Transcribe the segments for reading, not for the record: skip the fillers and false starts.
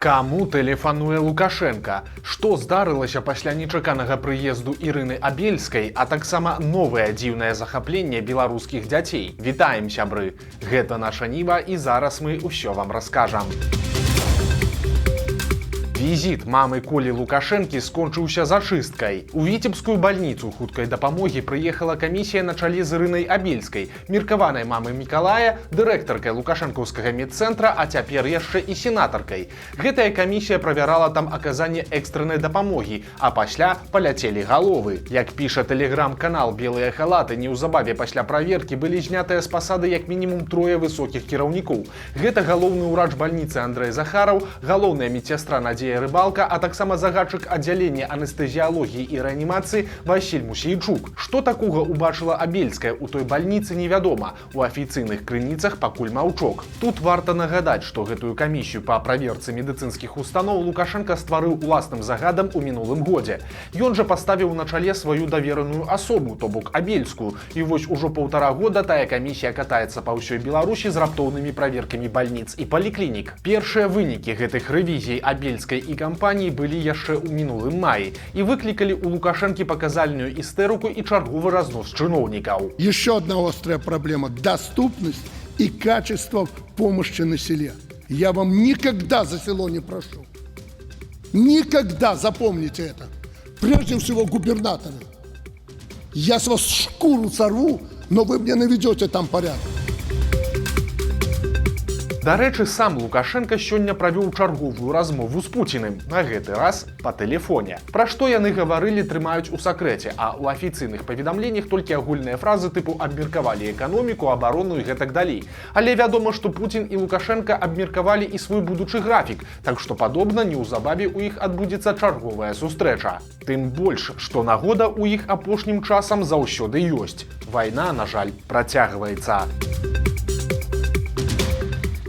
Каму тэлефануе Лукашенко? Што здарылася пасля нечаканага прыезду Ірыны Абельскай, а таксама новае дзіўнае захапленне беларускіх дзяцей? Вітаем, сябры! Гэта наша Ніва, і зараз мы ўсё вам раскажам. Візіт мамы Колі Лукашэнкі скончыўся зачысткай. У віцебскую бальніцу хуткай дапамогі прыехала камісія на чале з Ірынай Абельскай, меркаванай мамы Мікалая, дырэктаркай лукашэнкаўскага медцэнтра, а цяпер яшчэ і сенатаркай. Гэтая камісія правярала там аказанне экстрэнай дапамогі, а пасля паляцелі галовы. Як піша тэлеграм-канал «Белыя халаты», неўзабаве пасля праверкі былі знятыя з пасады як мінімум трое высокіх кіраўнікоў. Гэта галоўны ўрач бальніцы Андрэй Захараў, галоўная медсястра Надзея Рыбалка, а таксама загадчык аддзялення анестэзіялогіі і рэанімацыі Васіль Мусейчук. Што такога убачыла Абельская ў той бальніцы, невядома. У афіцыйных крыніцах пакуль маўчок. Тут варта нагадаць, што гэтую камісію па праверцы медыцынскіх устаноў Лукашенко стварыў уласным загадам у мінулым годзе. Ён жа паставіў на чале сваю давераную асобу, то бок Абельскую. І вось ужо 1,5 года тая камісія катаецца па ўсёй Беларусі з раптоўнымі праверкамі бальніц і паліклінік. Першыя вынікі гэтых рэвізій Абельскай і кампаніі былі яшчэ ў мінулым маі і выклікалі ў Лукашэнкі паказальную істэрыку і чарговы разнос чыноўнікаў. Еще одна острая проблема – доступность и качество помощи на селе. Я вам никогда за село не прошу. Никогда, запомните это. Прежде всего губернаторы. Я с вас шкуру сорву, но вы мне наведете там порядок. Дарэчы, сам Лукашенко сёння правёў чарговую размову з Пуціным, на гэты раз па тэлефоне. Пра што яны гаварылі, трымаюць у сакрэце, а ў афіцыйных паведамленнях толькі агульныя фразы тыпу «абмеркавалі эканоміку, абарону» і гэтак далей. Але вядома, што Пуцін і Лукашенко абмеркавалі і свой будучы графік, так што падобна неўзабаве ў іх адбудзецца чарговая сустрэча. Тым больш, што нагода ў іх апошнім часам заўсёды ёсць. Вайна, на жаль, працягваецца.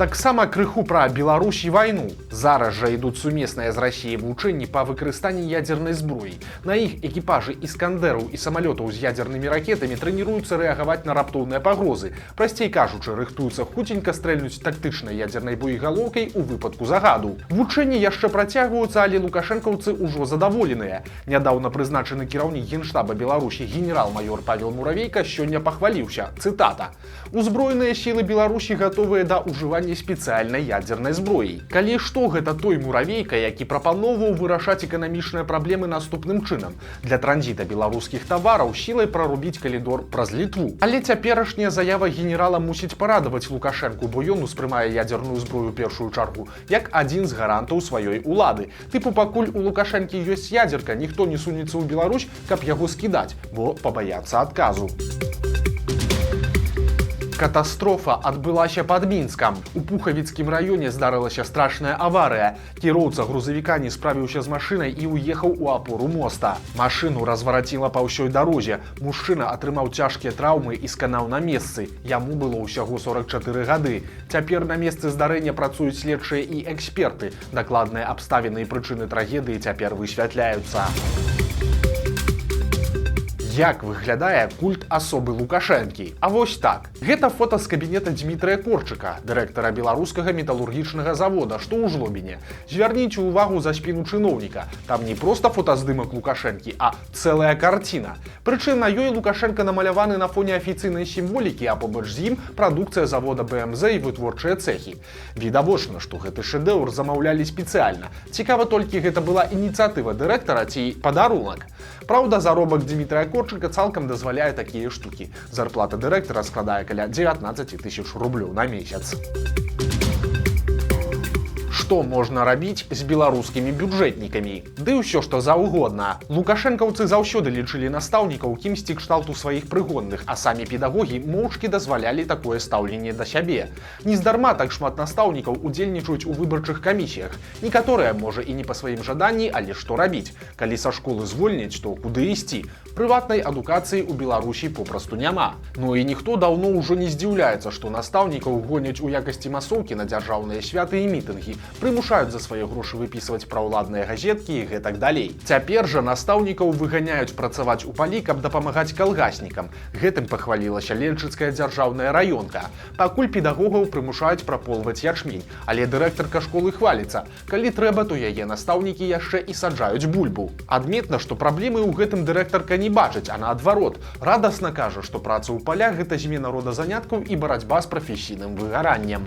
Таксама крыху пра Беларусь і вайну. Зараз жа ідуць сумесныя з Расіяй вучэнні па выкарыстанні ядзернай зброі. На іх экіпажы іскандэраў і самалётаў з ядзернымі ракетамі трэніруюцца рэагаваць на раптоўныя пагрозы. Прасцей кажучы, рыхтуюцца хутенька стрэльнуць тактычнай ядзернай боегалоўкай у выпадку загаду. Вучэнні яшчэ працягваюцца, але лукашэнкаўцы ўжо задаволеныя. Нядаўна прызначаны кіраўнік генштаба Беларусі генерал-майор Павел Муравейка сёння пахваліўся, цытата: «Узброеныя сілы Беларусі гатовыя да ўжывання спецыяльнай ядзернай зброі». Калі што, гэта той Муравейка, які прапаноўваў вырашаць эканамічныя праблемы наступным чынам. Для транзіта беларускіх тавараў сілай прарубіць калідор праз Літву. Але цяперашняя заява генерала мусіць парадаваць Лукашэнку, бо ён успрымае ядзерную зброю першую чаргу як адзін з гарантаў сваёй улады. Тыпу, пакуль у Лукашэнкі ёсць ядзерка, ніхто не сунецца ў Беларусь, каб яго скідаць, бо пабаяцца адказу. Катастрофа адбылася пад Мінскам. У Пухавіцкім раёне здарылася страшная аварыя. Кіроўца грузавіка не справіўся з машынай і ўехаў у апору моста. Машыну развараціла па ўсёй дарозе. Мужчына атрымаў цяжкія траўмы і сканаў на месцы. Яму было ўсяго 44 гады. Цяпер на месцы здарэння працуюць следчыя і эксперты. Дакладныя абставіны і прычыны трагедыі цяпер высвятляюцца. Як выглядае культ асобы Лукашэнкі? А вось так. Гэта фота з кабінета Дмітрыя Корчыка, дырэктара беларускага металургічнага завода, што ў Жлобіне. Звярніце ўвагу за спіну чыноўніка. Там не проста фотаздымак Лукашэнкі, а цэлая карціна. Прычым на ёй Лукашенко намаляваны на фоне афіцыйнай сімволікі, а побач з ім прадукцыя завода БМЗ і вытворчыя цэхі. Відавочна, што гэты шэдэўр замаўлялі спецыяльна. Цікава толькі, гэта была ініцыятыва дырэктара ці падарунак. Праўда, заробак Дмітрая Корчыка цалкам дазваляе такія штукі. Зарплата дырэктара складае каля 19 000 рублёў на месяц. Што можна рабіць з беларускімі бюджэтнікамі? Ды ўсё, што заўгодна. Лукашэнкаўцы заўсёды лічылі настаўнікаў кімсьці кшталту сваіх прыгонных, а самі педагогі моўчкі дазвалялі такое стаўленне да сябе. Нездарма так шмат настаўнікаў удзельнічаюць у выбарчых камісіях. Некаторыя, можа, і не па сваім жаданні, але што рабіць? Калі са школы звольняць, то куды ісці? Прыватнай адукацыі ў Беларусі попросту няма. Ну і ніхто даўно ўжо не здзіўляецца, што настаўнікаў гоняць у якасці масоўкі на дзяржаўныя святы і мітынгі. прымушаюць за свае грошы выпісваць праўладныя газеткі і гэтак далей. Цяпер жа настаўнікаў выганяюць працаваць у палі, каб дапамагаць калгаснікам. Гэтым пахвалілася ленчыцкая дзяржаўная раёнка. Пакуль педагогаў прымушаюць праполваць ячмень, але дырэктарка школы хваліцца. Калі трэба, то яе настаўнікі яшчэ і саджаюць бульбу. Адметна, што праблемы ў гэтым дырэктарка не бачыць, а наадварот. Радасна кажа, што праца ў палях гэта змена рода заняткаў і барацьба з прафесійным выгараннем.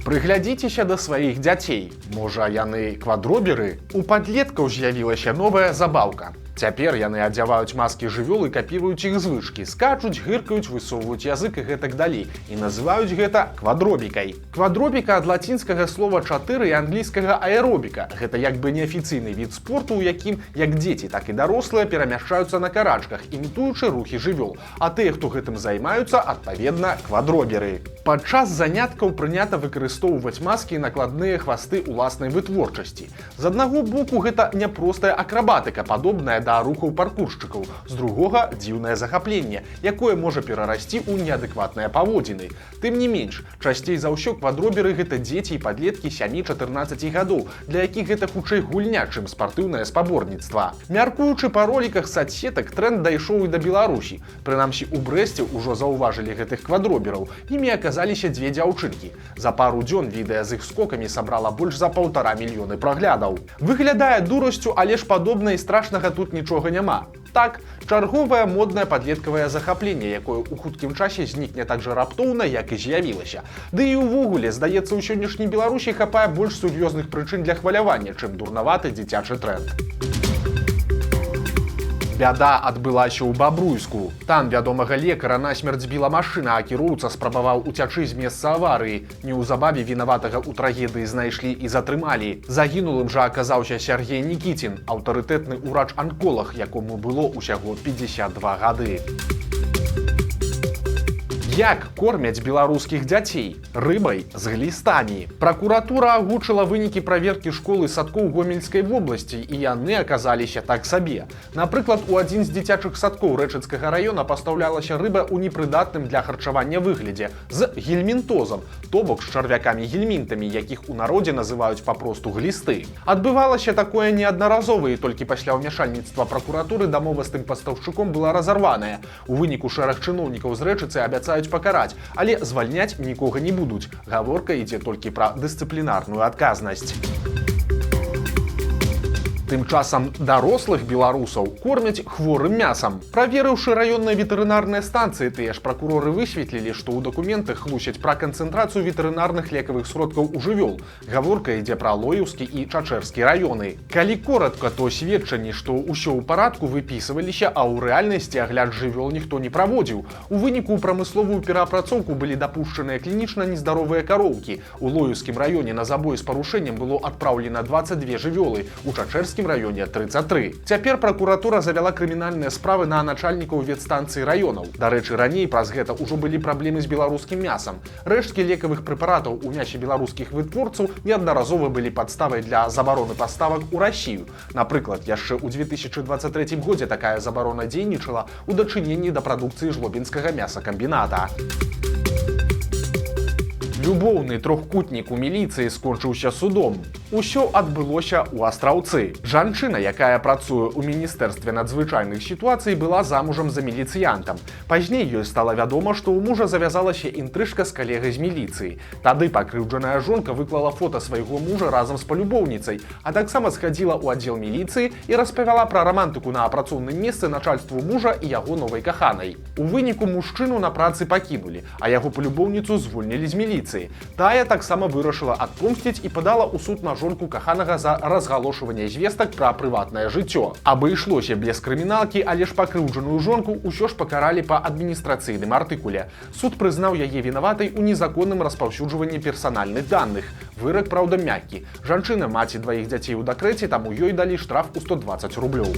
Прыглядзіцеся да сваіх дзяцей. Можа, яны квадроберы? У падлеткаў з'явілася новая забаўка. Цяпер яны адзяваюць маскі жывёл і капіруюць іх звычкі, скачуць, гыркаюць, высоўваюць язык і гэтак далей. І называюць гэта квадробікай. Квадробіка ад лацінскага слова 4 і англійскага аэробіка. Гэта як бы неафіцыйны від спорту, у якім як дзеці, так і дарослыя перамяшчаюцца на карачках, імітуючы рухі жывёл. А тыя, хто гэтым займаюцца, адпаведна, квадроберы. Падчас заняткаў прынята выкарыстоўваць маскі і накладныя хвасты ўласнай вытворчасці. З аднаго боку, гэта няпростая акрабатыка, падобная да рухаў паркуршчыкаў, з другога дзіўнае захапленне, якое можа перарасці ў неадэкватныя паводзіны. Тым не менш, часцей за ўсё квадроберы гэта дзеці і падлеткі 7-14 гадоў, для якіх гэта хутчэй гульня, чым спартыўнае спаборніцтва. Мяркуючы па роліках соцсетак, тренд дайшоў і да Беларусі. Прынамсі, у Брэсце ўжо заўважылі гэтых квадробераў. Імі аказаліся дзве дзяўчынкі. За пару дзён відэа з іх скокамі сабрала больш за 1,5 мільёны праглядаў. Выглядае дурасцю, але ж падобна і страшнага тут нічога няма. Так, чарговае моднае падлеткавае захапленне, якое ў хуткім часе знікне так жа раптоўна, як і з'явілася. Ды і ўвогуле, здаецца, у сённяшняй Беларусі хапае больш сур'ёзных прычын для хвалявання, чым дурнаваты дзіцячы тренд. Бяда адбылася ў Бабруйску. Там вядомага лекара насмерць збіла машына, а кіроўца спрабаваў уцячы з месца аварыі. Неўзабаве вінаватага ў трагедыі знайшлі і затрымалі. Загінулым жа аказаўся Сергей Нікітін, аўтарытэтны ўрач-анколаг, якому было ўсяго 52 гады. Як кормяць беларускіх дзяцей? Рыбай з глістамі. Пракуратура агучыла вынікі праверкі школы садкоў Гомельскай вобласці, і яны аказаліся так сабе. Напрыклад, у адзін з дзіцячых садкоў Рэчыцкага раёна пастаўлялася рыба ў непрыдатным для харчавання выглядзе з гельмінтозам, то бок з чарвякамі-гельмінтамі, якіх у народзе называюць папросту глісты. Адбывалася такое неаднаразова, і толькі пасля ўмяшальніцтва пракуратуры дамова з тым пастаўшчыком была разарваная. У выніку шэраг чыноўнікаў з Рэчыцы абяцаюць пакараць, але звальняць нікога не будуць. Гаворка ідзе толькі пра дысцыплінарную адказнасць. Тым часам дарослых беларусаў кормяць хворым мясам. Праверыўшы раённыя ветэрынарныя станцыі, тыя ж пракуроры высветлілі, што ў дакументах хлусяць пра канцэнтрацыю ветэрынарных лекавых сродкаў у жывёл. Гаворка ідзе пра Лоеўскі і Чачэрскі раёны. Калі коратка, то сведчанні, што ўсё ў парадку, выпісваліся, а ў рэальнасці агляд жывёл ніхто не праводзіў. У выніку ў прамысловую пераапрацоўку былі дапушчаныя клінічна нездаровыя кароўкі. У Лоеўскім раёне на забой з парушэннем было адпраўлена 22 жывёлы, у Чачэрскім раёне 33. Цяпер пракуратура завяла крымінальныя справы на начальнікаў ветстанцыі раёнаў. Дарэчы, раней праз гэта ўжо былі праблемы з беларускім мясам. Рэшткі лекавых прэпаратаў у мясе беларускіх вытворцаў неаднаразова былі падставай для забароны паставак у Расію. Напрыклад, яшчэ ў 2023 годзе такая забарона дзейнічала ў дачыненні да прадукцыі жлобінскага мясакамбіната. Любоўны трохкутнік у міліцыі скончыўся судом. Усё адбылося ў Астраўцы. Жанчына, якая працуе ў міністэрстве надзвычайных сітуацый, была замужам за міліцыянтам. Пазней ёй стала вядома, што ў мужа завязалася інтрыжка з калегай з міліцыі. Тады пакрыўджаная жонка выклала фота свайго мужа разам з палюбоўніцай, а таксама схадзіла ў аддзел міліцыі і распавяла пра рамантыку на працоўным месцы начальству мужа і яго новай каханай. У выніку мужчыну на працы пакінулі, а яго палюбоўніцу звольнілі з міліцыі. Тая таксама вырашыла адпомсціць і падала ў суд на жонку каханага за разгалошванне звестак пра прыватнае жыццё. Абышлося без крыміналкі, але ж пакрыўджаную жонку ўсё ж пакаралі па адміністрацыйным артыкуле. Суд прызнаў яе вінаватай у незаконным распаўсюджванні персанальных даных. Вырак, праўда, мяккі. Жанчына маці дваіх дзяцей у дэкрэце, таму ёй далі штраф у 120 рублёў.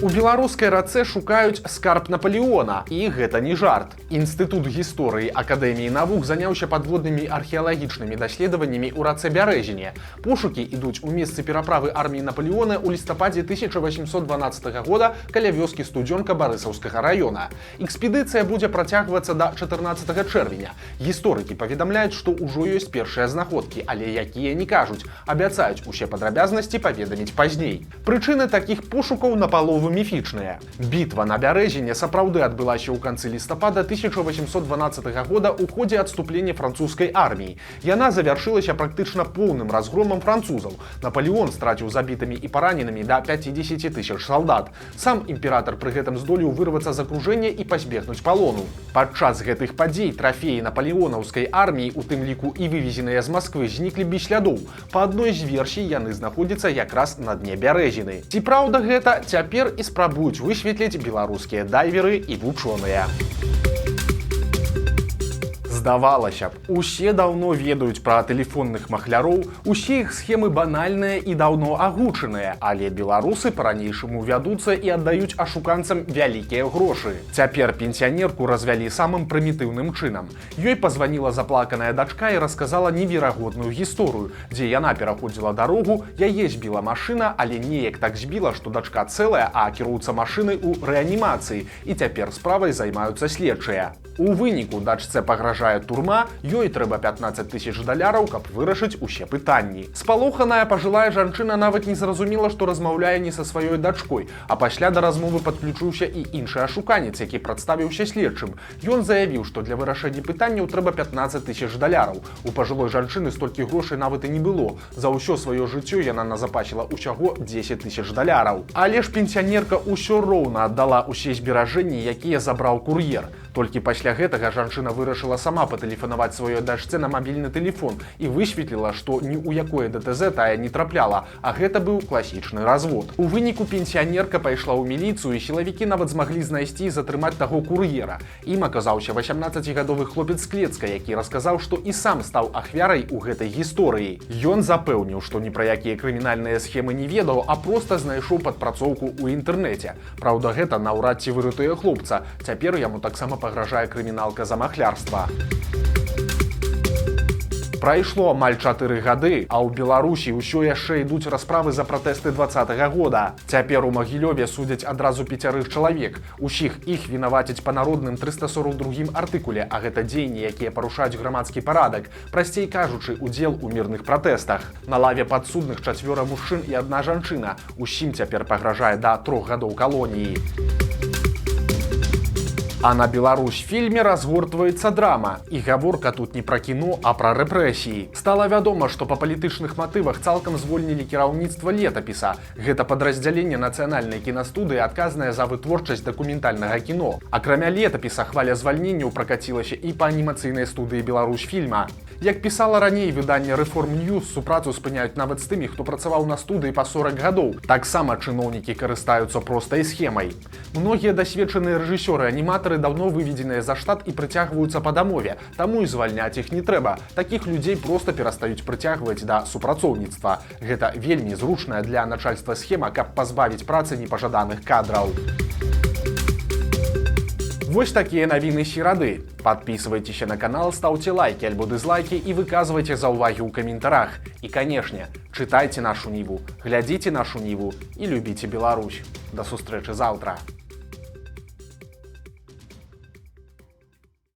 У беларускай рацэ шукаюць скарб Наполеона, і гэта не жарт. Інстытут гісторыі Акадэміі навук заняўся падводнымі археалагічнымі даследаваннямі ў рацэ Бярэзіне. Пошукі ідуць у месцы пераправы арміі Наполеона ў лістападзе 1812 года каля вёскі Студзёнка Барысаўскага района. Экспедыцыя будзе працягвацца да 14 чэрвеня. Гісторыкі паведамляюць, што ўжо ёсць першыя знаходкі, але якія не кажуць, абяцаюць усе падрабязнасці паведаміць пазней. Прычыны такіх пошукаў напалову міфічныя. Бітва на Бярэзіне сапраўды адбылася ў канцы лістапада 1812 года ў ходзе адступлення французскай арміі. Яна завяршылася практычна поўным разгромам французаў. Наполеон страціў забітымі і параненымі да 50 000 салдат. Сам імператар пры гэтым здолеў вырвацца з акружэння і пазбегнуць палону. Падчас гэтых падзей трафеі наполеонаўскай арміі, у тым ліку і вывезеныя з Масквы, зніклі без слядоў. Па адной з версій яны знаходзяцца якраз на дне Бярэзіны. Ці праўда гэта, цяпер і спрабуюць высветліць беларускія дайверы і вучоныя. Здавалася б, усе даўно ведаюць пра тэлефонных махляроў, усе іх схемы банальныя і даўно агучаныя, але беларусы па-ранейшаму вядуцца і аддаюць ашуканцам вялікія грошы. Цяпер пенсіянерку развялі самым прымітыўным чынам. Ёй пазваніла заплаканая дачка і расказала неверагодную гісторыю, дзе яна пераходзіла дарогу, яе збіла машына, але неяк так збіла, што дачка цэлая, а кіроўца машыны ў рэанімацыі, і цяпер справай займаюцца следчыя. У выніку дачцэ пагражае турма, ёй трэба $15 000, каб вырашыць усе пытанні. Спалоханая пажылая жанчына нават не зразумела, што размаўляе не са сваёй дачкой, а пасля да размовы падключыўся і іншы ашуканец, які прадставіўся следчым. Ён заявіў, што для вырашэння пытанняў трэба $15 000. У пажылой жанчыны столькі грошай нават і не было. За ўсё сваё жыццё яна назапасіла ўсяго $10 000. Але ж пенсіянерка ўсё роўна аддала ўсе зберажэнні, якія забраў кур'ер. Толькі пасля гэтага жанчына вырашыла сама патэлефанаваць сваёй дачцэ на мабільны тэлефон і высветліла, што ні ў якое ДТЗ тая не трапляла, а гэта быў класічны развод. У выніку пенсіянерка пайшла ў міліцыю, і сілавікі нават змаглі знайсці і затрымаць таго кур'ера. Ім аказаўся 18гадовы хлопец з Клецка, які расказаў, што і сам стаў ахвярай у гэтай гісторыі. Ён запэўніў, што ні пра якія крымінальныя схемы не ведаў, а проста знайшоў падпрацоўку ў інтэрнэце. Праўда, гэта наўрад ці выратуе хлопца. Цяпер яму таксама пагражае крыміналка за махлярства. Прайшло амаль 4 гады, а ў Беларусі ўсё яшчэ ідуць расправы за пратэсты 20-го года. Цяпер у Магілёве судзяць адразу 5 чалавек. Усіх іх вінавацяць па народным 342 артыкуле, а гэта дзеянні, якія парушаюць грамадскі парадак, прасцей кажучы, удзел у мірных пратэстах. На лаве падсудных 4 мужчын і 1 жанчына. Усім цяпер пагражае да 3 гадоў калоніі. А на Беларусь-фільме разгортваецца драма. І гаворка тут не пра кіно, а пра рэпрэсіі. Стала вядома, што па палітычных матывах цалкам звольнілі кіраўніцтва летапіса. Гэта падраздзяленне нацыянальнай кінастудыі, адказнае за вытворчасць дакументальнага кіно. Акрамя летапіса, хваля звальненняў пракацілася і па анімацыйнай студыі Беларусь-фільма. Як пісала раней выданне Reform News, супрацу спыняюць нават з тымі, хто працаваў на студыі па 40 гадоў. Таксама чыноўнікі карыстаюцца простай схемай. Многія дасведчаныя рэжысёры-аніматары даўно выведзеныя за штат і прыцягваюцца па дамове, таму і звальняць іх не трэба. Такіх людзей проста перастаюць прыцягваць да супрацоўніцтва. Гэта вельмі зручная для начальства схема, каб пазбавіць працы непажаданых кадраў. Вось такія навіны серады. Падпісвайцеся на канал, стаўце лайкі альбо дызлайкі і выказвайце заўвагі ў каментарах. І, канешне, чытайце нашу Ніву, глядзіце нашу Ніву і любіце Беларусь. Да сустрэчы заўтра.